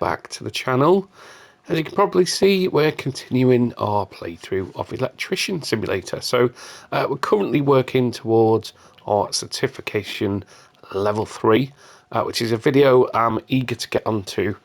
back to the channel. As you can probably see, we're continuing our playthrough of Electrician Simulator. So we're currently working towards our certification level 3, which is a video I'm eager to get onto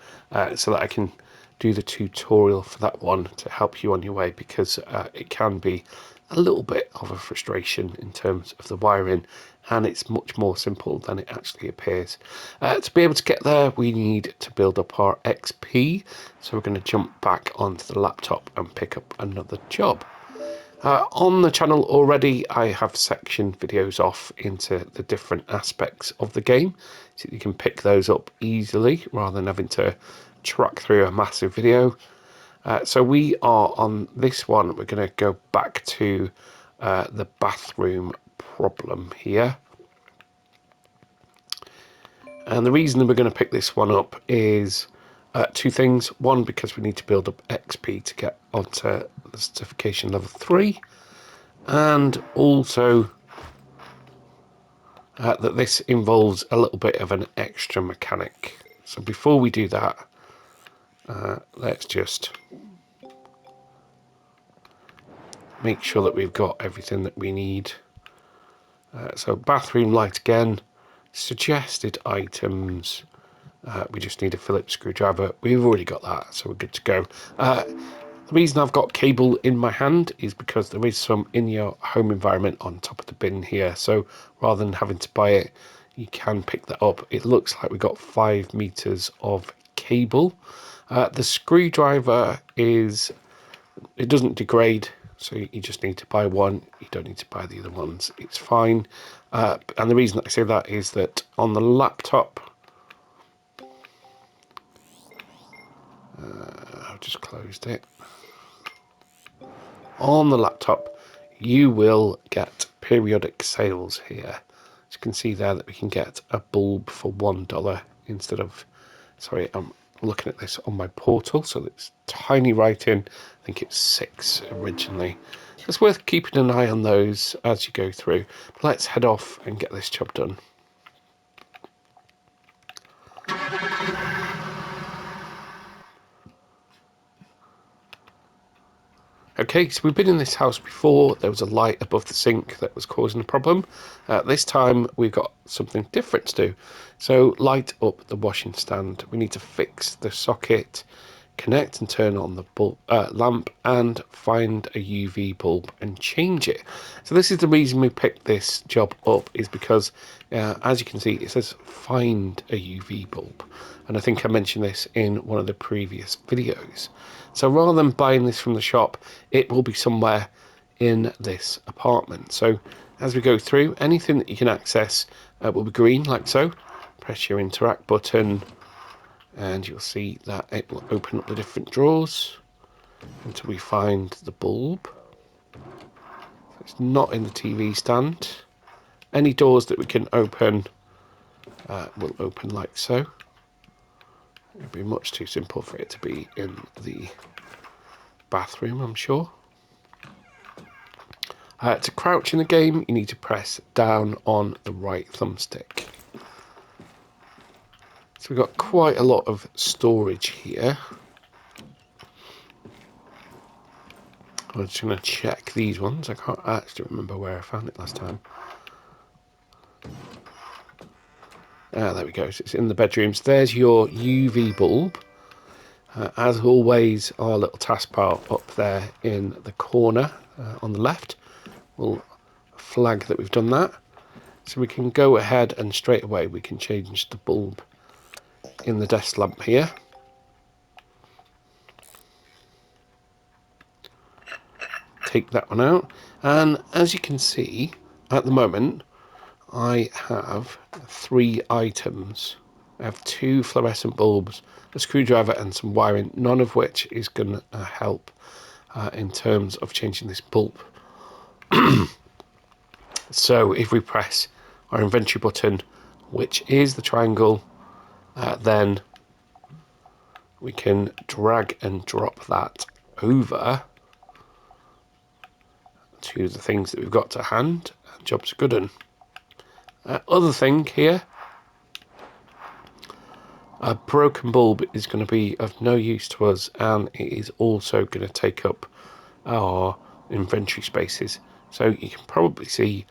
so that I can do the tutorial for that one to help you on your way, because it can be a little bit of a frustration in terms of the wiring, and it's much more simple than it actually appears. To be able to get there, we need to build up our XP, so we're going to jump back onto the laptop and pick up another job. On the channel already, I have sectioned videos off into the different aspects of the game, so you can pick those up easily rather than having to track through a massive video. So we are on this one. We're going to go back to the bathroom problem here. And the reason that we're going to pick this one up is two things. One, because we need to build up XP to get onto the certification level 3. And also that this involves a little bit of an extra mechanic. So before we do that, let's just make sure that we've got everything that we need. So bathroom light again, suggested items, we just need a Phillips screwdriver. We've already got that, so we're good to go. The reason I've got cable in my hand is because there is some in your home environment on top of the bin here, so rather than having to buy it, you can pick that up. It looks like we've got 5 meters of cable. The screwdriver is, it doesn't degrade, so you just need to buy one. You don't need to buy the other ones. It's fine. And the reason that I say that is that on the laptop, I've just closed it. On the laptop, you will get periodic sales here. As you can see there that we can get a bulb for $1 instead of, sorry, I'm looking at this on my portal, so it's tiny writing. I think it's 6 originally. It's worth keeping an eye on those as you go through. But let's head off and get this job done. Okay, so we've been in this house before. There was a light above the sink that was causing a problem. This time we've got something different to do. So light up the washing stand. We need to fix the socket, connect and turn on the bulb, lamp, and find a UV bulb and change it. So this is the reason we picked this job up, is because as you can see, it says find a UV bulb, and I think I mentioned this in one of the previous videos. So rather than buying this from the shop, it will be somewhere in this apartment. So as we go through, anything that you can access will be green, like so. Press your interact button and you'll see that it will open up the different drawers until we find the bulb. So it's not in the TV stand. Any doors that we can open will open like so. It would be much too simple for it to be in the bathroom, I'm sure. To crouch in the game, you need to press down on the right thumbstick. So we've got quite a lot of storage here. I'm just going to check these ones. I can't actually remember where I found it last time. There we go. So it's in the bedrooms. There's your UV bulb. As always, our little taskbar up there in the corner on the left will flag that we've done that. So we can go ahead and straight away we can change the bulb in the desk lamp here. Take that one out, and as you can see at the moment I have 3 items. I have 2 fluorescent bulbs, a screwdriver and some wiring, none of which is going to help in terms of changing this bulb. So if we press our inventory button, which is the triangle, then we can drag and drop that over to the things that we've got to hand. Job's good. Other thing here, A broken bulb is going to be of no use to us, and it is also going to take up our inventory spaces. So you can probably see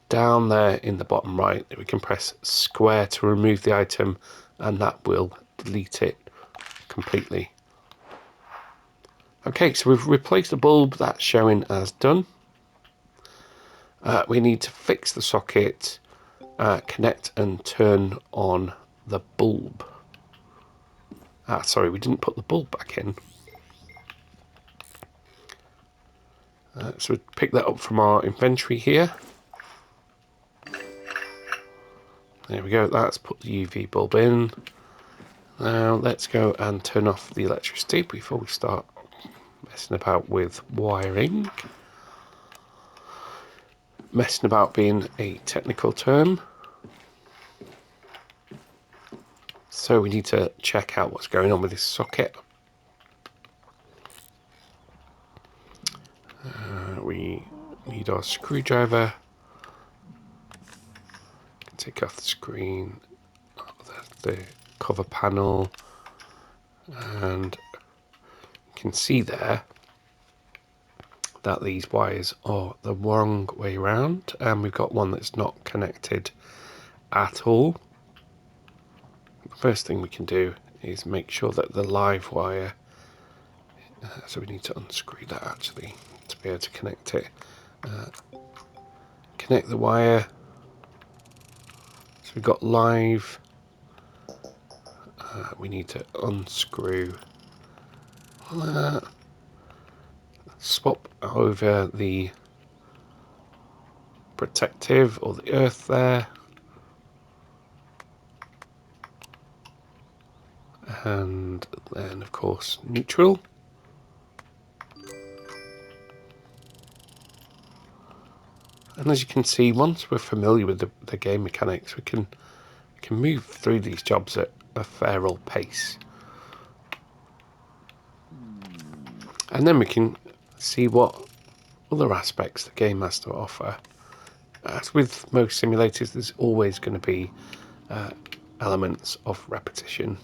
down there in the bottom right that we can press square to remove the item, and that will delete it completely. Okay, so we've replaced the bulb. That's showing as done. We need to fix the socket, connect and turn on the bulb. Sorry, we didn't put the bulb back in. So we pick that up from our inventory here. There we go, that's put the UV bulb in. Now let's go and turn off the electricity before we start messing about with wiring. Messing about being a technical term. So we need to check out what's going on with this socket. We need our screwdriver. Take off the screen, the cover panel, and you can see there that these wires are the wrong way around, and we've got one that's not connected at all. The first thing we can do is make sure that the live wire, so we need to unscrew that actually to be able to connect it. Connect the wire. So we've got live. We need to unscrew that. Swap over the protective or the earth there, and then of course neutral. And as you can see, once we're familiar with the game mechanics, we can move through these jobs at a fair old pace, and then we can see what other aspects the game has to offer. As with most simulators, there's always going to be elements of repetition,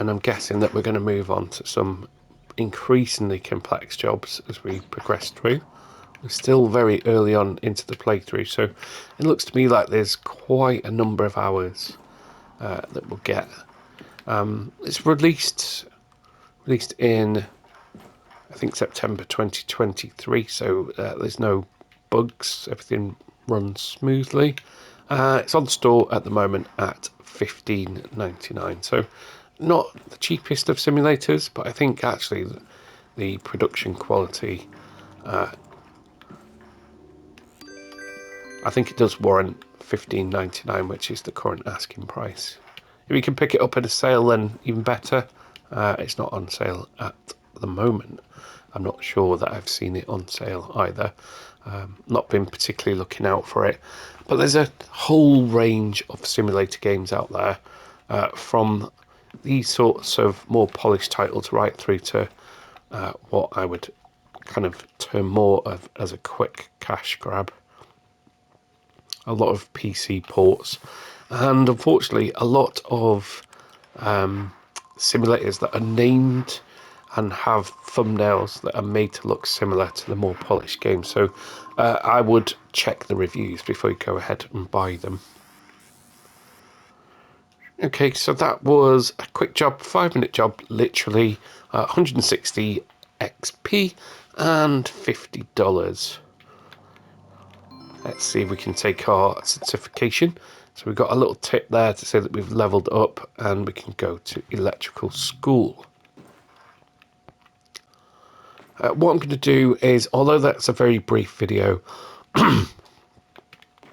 and I'm guessing that we're going to move on to some increasingly complex jobs as we progress through. We're still very early on into the playthrough, so it looks to me like there's quite a number of hours that we'll get. It's released in, I think, September 2023, so there's no bugs, everything runs smoothly. It's on store at the moment at $15.99, so not the cheapest of simulators, but I think actually the production quality, I think it does warrant $15.99, which is the current asking price. If you can pick it up at a sale, then even better. It's not on sale at the moment. I'm not sure that I've seen it on sale either. Not been particularly looking out for it. But there's a whole range of simulator games out there, from these sorts of more polished titles right through to what I would kind of term more of as a quick cash grab. A lot of PC ports, and unfortunately a lot of simulators that are named and have thumbnails that are made to look similar to the more polished games. So I would check the reviews before you go ahead and buy them. Okay, so that was a quick job, 5-minute job, literally 160 XP and $50. Let's see if we can take our certification. So we've got a little tip there to say that we've leveled up, and we can go to electrical school. What I'm going to do is, although that's a very brief video,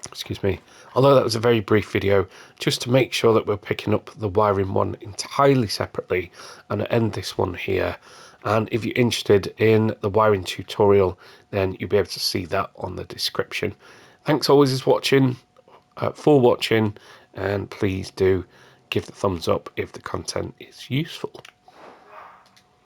excuse me, although that was a very brief video, just to make sure that we're picking up the wiring one entirely separately, and end this one here. And if you're interested in the wiring tutorial, then you'll be able to see that on the description. Thanks always for watching, and please do give the thumbs up if the content is useful.